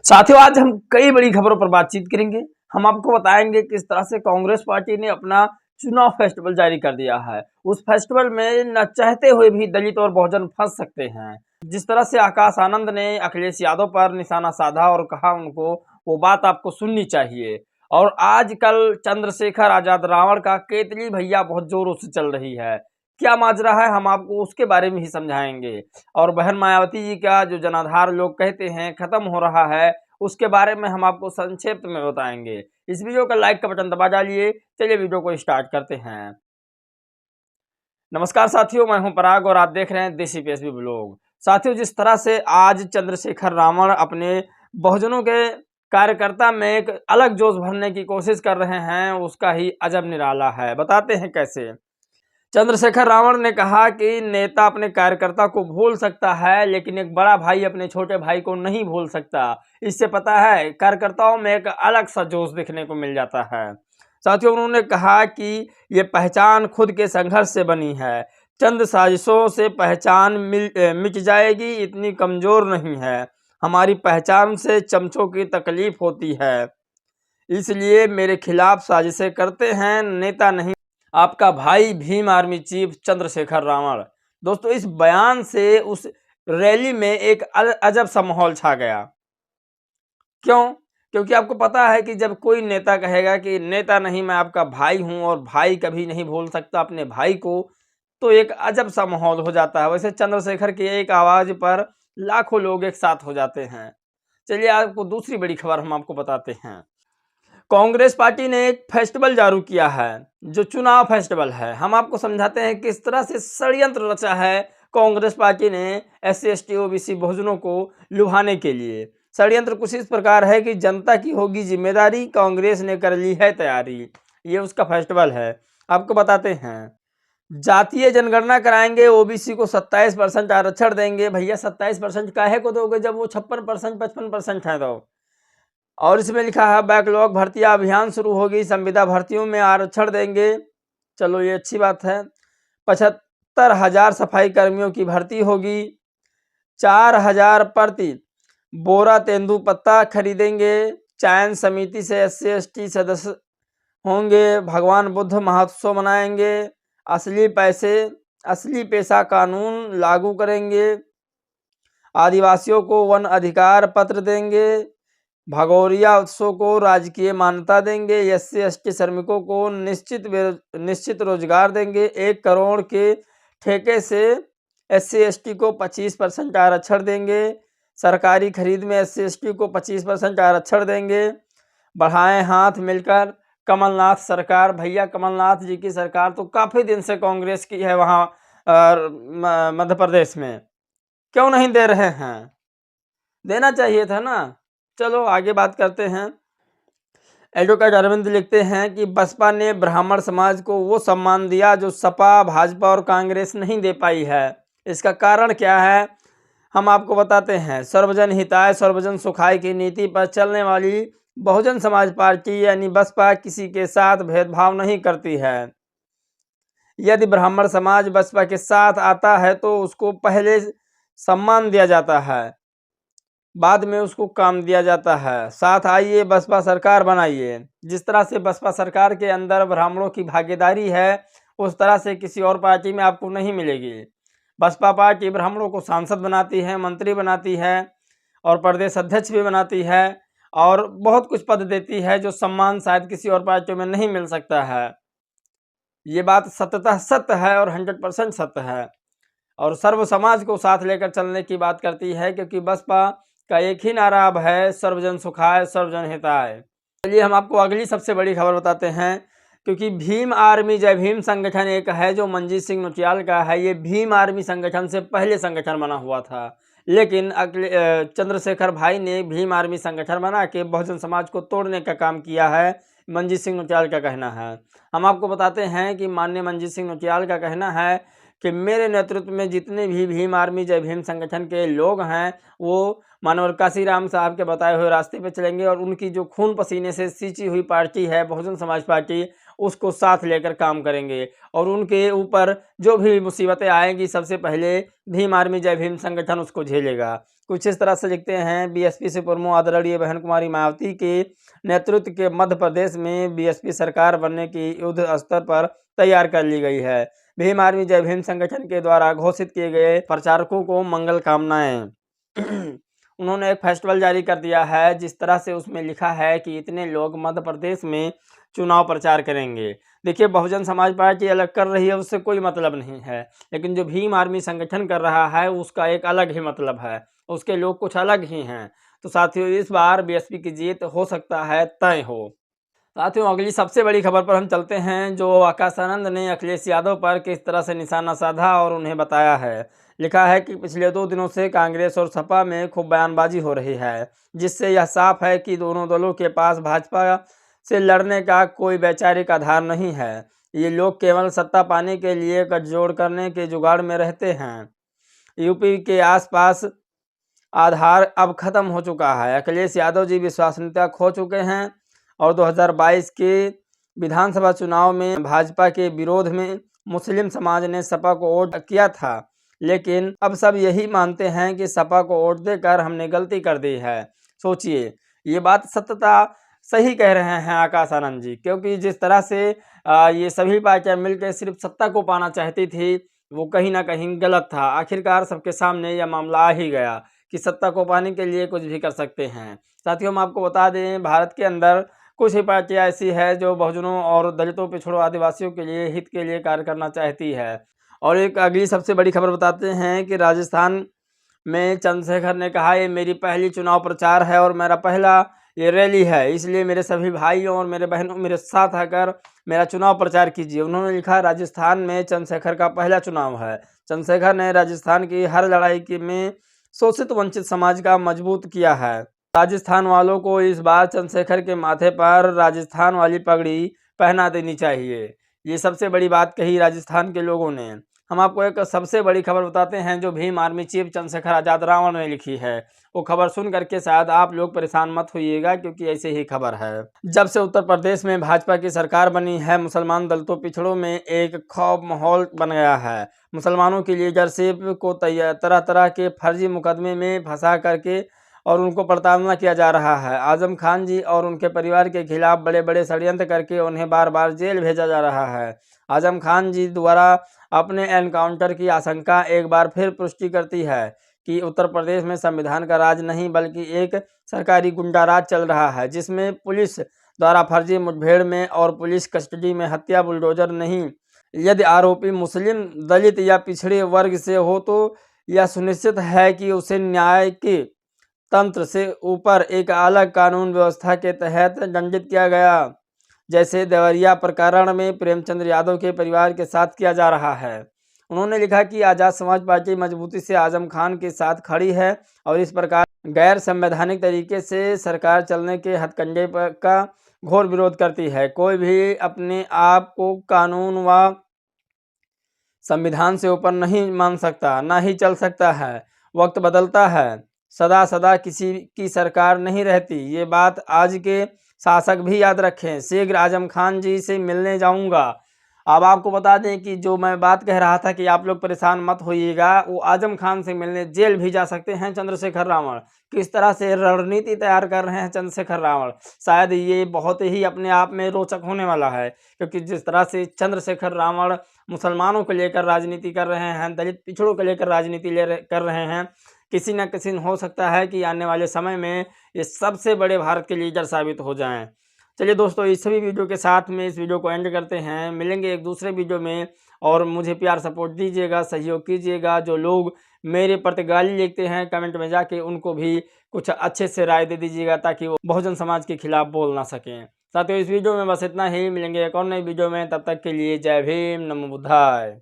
साथियों, आज हम कई बड़ी खबरों पर बातचीत करेंगे। हम आपको बताएंगे किस तरह से कांग्रेस पार्टी ने अपना चुनाव फेस्टिवल जारी कर दिया है। उस फेस्टिवल में न चाहते हुए भी दलित और बहुजन फंस सकते हैं। जिस तरह से आकाश आनंद ने अखिलेश यादव पर निशाना साधा और कहा उनको वो बात आपको सुननी चाहिए। और आजकल चंद्रशेखर आजाद रावण का केतली भैया बहुत जोरों से चल रही है। क्या माजरा है, हम आपको उसके बारे में ही समझाएंगे। और बहन मायावती जी का जो जनाधार लोग कहते हैं खत्म हो रहा है, उसके बारे में हम आपको संक्षिप्त में बताएंगे। इस वीडियो का लाइक का बटन दबा डालिए। चलिए वीडियो को स्टार्ट करते हैं। नमस्कार साथियों, मैं हूं पराग और आप देख रहे हैं देसी पीएसबी ब्लॉग। साथियों, जिस तरह से आज चंद्रशेखर रावण अपने बहुजनों के कार्यकर्ता में एक अलग जोश भरने की कोशिश कर रहे हैं, उसका ही अजब निराला है। बताते हैं कैसे। चंद्रशेखर रावण ने कहा कि नेता अपने कार्यकर्ता को भूल सकता है, लेकिन एक बड़ा भाई अपने छोटे भाई को नहीं भूल सकता। इससे पता है कार्यकर्ताओं में एक अलग सा जोश देखने को मिल जाता है। साथियों, उन्होंने कहा कि ये पहचान खुद के संघर्ष से बनी है। चंद साजिशों से पहचान मिट जाएगी, इतनी कमजोर नहीं है। हमारी पहचान से चमचों की तकलीफ होती है, इसलिए मेरे खिलाफ साजिशें करते हैं, नेता नहीं। आपका भाई भीम आर्मी चीफ चंद्रशेखर रावण। दोस्तों, इस बयान से उस रैली में एक अजब सा माहौल छा गया। क्यों? क्योंकि आपको पता है कि जब कोई नेता कहेगा कि नेता नहीं, मैं आपका भाई हूं और भाई कभी नहीं भूल सकता अपने भाई को, तो एक अजब सा माहौल हो जाता है। वैसे चंद्रशेखर की एक आवाज पर लाखों लोग एक साथ हो जाते हैं। चलिए, आपको दूसरी बड़ी खबर हम आपको बताते हैं। कांग्रेस पार्टी ने एक फेस्टिवल जारी किया है, जो चुनाव फेस्टिवल है। हम आपको समझाते हैं किस तरह से षड्यंत्र रचा है कांग्रेस पार्टी ने SC ST OBC बहुजनों को लुभाने के लिए। षड्यंत्र कुछ इस प्रकार है कि जनता की होगी जिम्मेदारी, कांग्रेस ने कर ली है तैयारी। ये उसका फेस्टिवल है। आपको बताते हैं, जातीय जनगणना कराएंगे, OBC को 27% आरक्षण देंगे। भैया 27% काहे को दोगे जब वो 56% 55% है तो। और इसमें लिखा है बैकलॉग भर्तियां अभियान शुरू होगी, संविदा भर्तियों में आरक्षण देंगे। चलो, ये अच्छी बात है। 75,000 सफाई कर्मियों की भर्ती होगी। 4,000 प्रति बोरा तेंदुपत्ता खरीदेंगे। चयन समिति से SC ST सदस्य होंगे। भगवान बुद्ध महोत्सव मनाएंगे। असली पैसा कानून लागू करेंगे। आदिवासियों को वन अधिकार पत्र देंगे। भगोरिया उत्सव को राजकीय मान्यता देंगे। SC ST श्रमिकों को निश्चित रोजगार देंगे। 1 करोड़ के ठेके से SC ST को 25% आरक्षण देंगे। सरकारी खरीद में SC ST को 25% आरक्षण देंगे। बढ़ाएं हाथ मिलकर कमलनाथ सरकार। भैया कमलनाथ जी की सरकार तो काफी दिन से कांग्रेस की है वहां मध्य प्रदेश में, क्यों नहीं दे रहे हैं? देना चाहिए था ना। चलो आगे बात करते हैं। एडवोकेट अरविंद लिखते हैं कि बसपा ने ब्राह्मण समाज को वो सम्मान दिया जो सपा, भाजपा और कांग्रेस नहीं दे पाई है। इसका कारण क्या है, हम आपको बताते हैं। सर्वजन हिताय सर्वजन सुखाय की नीति पर चलने वाली बहुजन समाज पार्टी यानी बसपा किसी के साथ भेदभाव नहीं करती है। यदि ब्राह्मण समाज बसपा के साथ आता है तो उसको पहले सम्मान दिया जाता है, बाद में उसको काम दिया जाता है। साथ आइए, बसपा सरकार बनाइए। जिस तरह से बसपा सरकार के अंदर ब्राह्मणों की भागीदारी है, उस तरह से किसी और पार्टी में आपको नहीं मिलेगी। बसपा पार्टी ब्राह्मणों को सांसद बनाती है, मंत्री बनाती है और प्रदेश अध्यक्ष भी बनाती है और बहुत कुछ पद देती है, जो सम्मान शायद किसी और पार्टियों में नहीं मिल सकता है। ये बात सत्यतः सत्य है और 100% सत्य है। और सर्व समाज को साथ लेकर चलने की बात करती है, क्योंकि बसपा का एक ही नारा अब है, सर्वजन सुखाय सर्वजन हिताय। चलिए, हम आपको अगली सबसे बड़ी खबर बताते हैं। क्योंकि भीम आर्मी जय भीम संगठन एक है जो मनजीत सिंह नुटियाल का है। ये भीम आर्मी संगठन से पहले संगठन बना हुआ था, लेकिन चंद्रशेखर भाई ने भीम आर्मी संगठन बना के बहुजन समाज को तोड़ने का काम किया है, मनजीत सिंह नुटियाल का कहना है। हम आपको बताते हैं कि माननीय मनजीत सिंह नुटियाल का कहना है कि मेरे नेतृत्व में जितने भी भीम आर्मी जय भीम संगठन के लोग हैं, वो मानवर काशीराम साहब के बताए हुए रास्ते पे चलेंगे और उनकी जो खून पसीने से सींची हुई पार्टी है बहुजन समाज पार्टी, उसको साथ लेकर काम करेंगे। और उनके ऊपर जो भी मुसीबतें आएंगी, सबसे पहले भीम आर्मी जय भीम संगठन उसको झेलेगा। कुछ इस तरह से लिखते हैं, बीएसपी से प्रमुख आदरणीय बहन कुमारी मायावती के नेतृत्व के मध्य प्रदेश में बीएसपी सरकार बनने की युद्ध स्तर पर तैयार कर ली गई है। भीम आर्मी जय भीम संगठन के द्वारा घोषित किए गए प्रचारकों को मंगल कामनाएं। उन्होंने एक फेस्टिवल जारी कर दिया है, जिस तरह से उसमें लिखा है कि इतने लोग मध्य प्रदेश में चुनाव प्रचार करेंगे। देखिए, बहुजन समाज पार्टी अलग कर रही है, उससे कोई मतलब नहीं है, लेकिन जो भीम आर्मी संगठन कर रहा है उसका एक अलग ही मतलब है, उसके लोग कुछ अलग ही हैं। तो साथियों, इस बार बीएसपी की जीत हो सकता है तय हो। साथियों, अगली सबसे बड़ी खबर पर हम चलते हैं, जो आकाश आनंद ने अखिलेश यादव पर किस तरह से निशाना साधा और उन्हें बताया है। लिखा है कि पिछले 2 दिनों से कांग्रेस और सपा में खूब बयानबाजी हो रही है, जिससे यह साफ है कि दोनों दलों के पास भाजपा से लड़ने का कोई वैचारिक आधार नहीं है। ये लोग केवल सत्ता पाने के लिए गठजोड़ करने के जुगाड़ में रहते हैं। यूपी के आसपास आधार अब खत्म हो चुका है। अखिलेश यादव जी विश्वसनीयता खो चुके हैं और 2022 के विधानसभा चुनाव में भाजपा के विरोध में मुस्लिम समाज ने सपा को वोट किया था, लेकिन अब सब यही मानते हैं कि सपा को वोट देकर हमने गलती कर दी है। सोचिए, ये बात सत्यता सही कह रहे हैं आकाश आनंद जी, क्योंकि जिस तरह से ये सभी पार्टियां मिलकर सिर्फ सत्ता को पाना चाहती थी, वो कहीं ना कहीं गलत था। आखिरकार सबके सामने यह मामला आ ही गया कि सत्ता को पाने के लिए कुछ भी कर सकते हैं। साथियों, हम आपको बता दें, भारत के अंदर कुछ ही पार्टियां ऐसी है जो बहुजनों और दलितों, पिछड़ों, आदिवासियों के लिए हित के लिए कार्य करना चाहती है। और एक अगली सबसे बड़ी खबर बताते हैं कि राजस्थान में चंद्रशेखर ने कहा, ये मेरी पहली चुनाव प्रचार है और मेरा पहला ये रैली है, इसलिए मेरे सभी भाइयों और मेरे बहनों मेरे साथ आकर मेरा चुनाव प्रचार कीजिए। उन्होंने लिखा, राजस्थान में चंद्रशेखर का पहला चुनाव है। चंद्रशेखर ने राजस्थान की हर लड़ाई में शोषित वंचित समाज का मजबूत किया है। राजस्थान वालों को इस बार चंद्रशेखर के माथे पर राजस्थान वाली पगड़ी पहना देनी चाहिए। ये सबसे बड़ी बात कही राजस्थान के लोगों ने। हम आपको एक सबसे बड़ी खबर बताते हैं, जो भीम आर्मी चीफ चंद्रशेखर आजाद रावण ने लिखी है। वो खबर सुन करके शायद आप लोग परेशान मत होइएगा, क्योंकि ऐसे ही खबर है। जब से उत्तर प्रदेश में भाजपा की सरकार बनी है, मुसलमान दलितों, पिछड़ों में एक खौफ माहौल बन गया है। मुसलमानों की लीडरशिप को तरह तरह के फर्जी मुकदमे में फंसा करके और उनको प्रताड़ना किया जा रहा है। आजम खान जी और उनके परिवार के खिलाफ बड़े बड़े षड्यंत्र करके उन्हें बार बार जेल भेजा जा रहा है। आजम खान जी द्वारा अपने एनकाउंटर की आशंका एक बार फिर पुष्टि करती है कि उत्तर प्रदेश में संविधान का राज नहीं, बल्कि एक सरकारी गुंडा राज चल रहा है, जिसमें पुलिस द्वारा फर्जी मुठभेड़ में और पुलिस कस्टडी में हत्या बुलडोजर नहीं। यदि आरोपी मुस्लिम, दलित या पिछड़े वर्ग से हो तो यह सुनिश्चित है कि उसे न्याय के तंत्र से ऊपर एक अलग कानून व्यवस्था के तहत दंडित किया गया, जैसे देवरिया प्रकरण में प्रेमचंद्र यादव के परिवार के साथ किया जा रहा है। उन्होंने लिखा कि आज़ाद समाज पार्टी मजबूती से आजम खान के साथ खड़ी है और इस प्रकार गैर संवैधानिक तरीके से सरकार चलने के हथकंडे का घोर विरोध करती है। कोई भी अपने आप को कानून व संविधान से ऊपर नहीं मान सकता, ना ही चल सकता है। वक्त बदलता है, सदा सदा किसी की सरकार नहीं रहती। ये बात आज के शासक भी याद रखें। शीघ्र आजम खान जी से मिलने जाऊंगा। अब आपको बता दें कि जो मैं बात कह रहा था कि आप लोग परेशान मत होइएगा, वो आजम खान से मिलने जेल भी जा सकते हैं चंद्रशेखर रावण। किस तरह से रणनीति तैयार कर रहे हैं चंद्रशेखर रावण, शायद ये बहुत ही अपने आप में रोचक होने वाला है, क्योंकि जिस तरह से चंद्रशेखर रावण मुसलमानों को लेकर राजनीति कर रहे हैं, दलित पिछड़ों को लेकर राजनीति कर रहे हैं, किसी न किसी हो सकता है कि आने वाले समय में ये सबसे बड़े भारत के लीडर साबित हो जाएं। चलिए दोस्तों, इस सभी वीडियो के साथ में इस वीडियो को एंड करते हैं। मिलेंगे एक दूसरे वीडियो में, और मुझे प्यार सपोर्ट दीजिएगा, सहयोग कीजिएगा। जो लोग मेरे प्रति गाली लिखते हैं कमेंट में जाके, उनको भी कुछ अच्छे से राय दे दीजिएगा, ताकि वो बहुजन समाज के खिलाफ बोल ना सकें। साथियों, इस वीडियो में बस इतना ही। मिलेंगे एक और नई वीडियो में, तब तक के लिए जय भीम, नमो बुद्धाय।